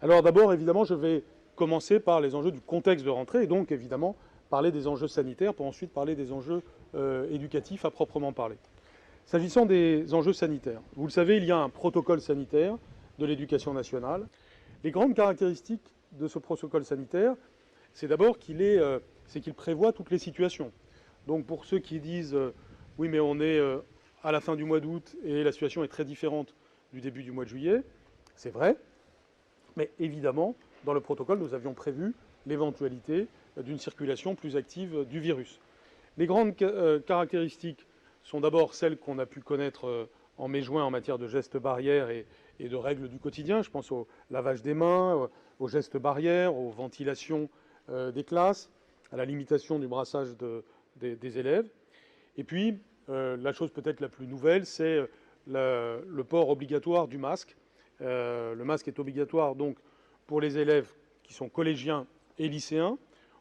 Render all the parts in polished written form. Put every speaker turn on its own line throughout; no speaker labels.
Alors d'abord, évidemment, je vais commencer par les enjeux du contexte de rentrée et donc évidemment parler des enjeux sanitaires pour ensuite parler des enjeux éducatifs à proprement parler. S'agissant des enjeux sanitaires, vous le savez, il y a un protocole sanitaire de l'éducation nationale. Les grandes caractéristiques de ce protocole sanitaire, c'est d'abord qu'il prévoit toutes les situations. Donc pour ceux qui disent oui mais on est à la fin du mois d'août et la situation est très différente du début du mois de juillet, c'est vrai, mais évidemment dans le protocole nous avions prévu l'éventualité d'une circulation plus active du virus. Les grandes caractéristiques sont d'abord celles qu'on a pu connaître en mai-juin en matière de gestes barrières et de règles du quotidien. Je pense au lavage des mains, aux gestes barrières, aux ventilations des classes, à la limitation du brassage des élèves. Et puis, la chose peut-être la plus nouvelle, c'est le port obligatoire du masque. Le masque est obligatoire donc pour les élèves qui sont collégiens et lycéens,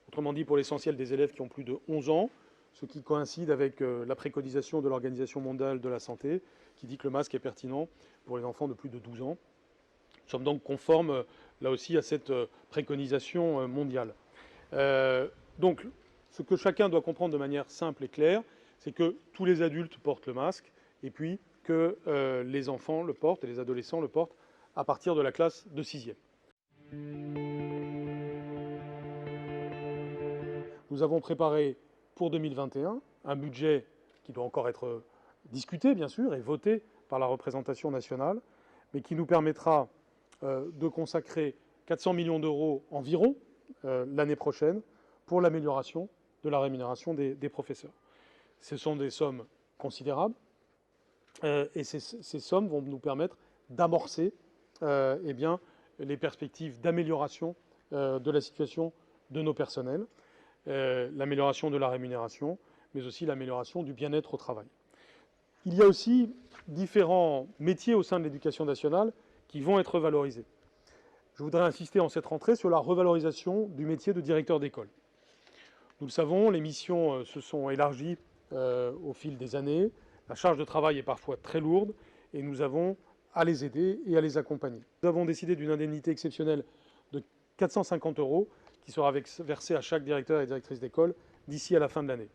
autrement dit pour l'essentiel des élèves qui ont plus de 11 ans, ce qui coïncide avec la préconisation de l'Organisation mondiale de la santé, qui dit que le masque est pertinent pour les enfants de plus de 12 ans. Nous sommes donc conformes, là aussi, à cette préconisation mondiale. Donc, ce que chacun doit comprendre de manière simple et claire, c'est que tous les adultes portent le masque, et puis que les enfants le portent, et les adolescents le portent à partir de la classe de 6e. Nous avons préparé pour 2021 un budget qui doit encore être discuté, bien sûr, et voté par la représentation nationale, mais qui nous permettra de consacrer 400 millions d'euros environ l'année prochaine pour l'amélioration de la rémunération des professeurs. Ce sont des sommes considérables et ces sommes vont nous permettre d'amorcer les perspectives d'amélioration de la situation de nos personnels, l'amélioration de la rémunération, mais aussi l'amélioration du bien-être au travail. Il y a aussi différents métiers au sein de l'éducation nationale qui vont être valorisés. Je voudrais insister en cette rentrée sur la revalorisation du métier de directeur d'école. Nous le savons, les missions se sont élargies au fil des années. La charge de travail est parfois très lourde et nous avons à les aider et à les accompagner. Nous avons décidé d'une indemnité exceptionnelle de 450 € qui sera versée à chaque directeur et directrice d'école d'ici à la fin de l'année.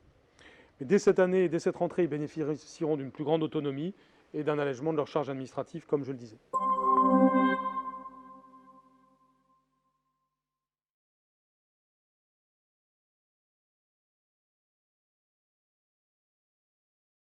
Mais dès cette année et dès cette rentrée, ils bénéficieront d'une plus grande autonomie et d'un allègement de leur charge administrative, comme je le disais.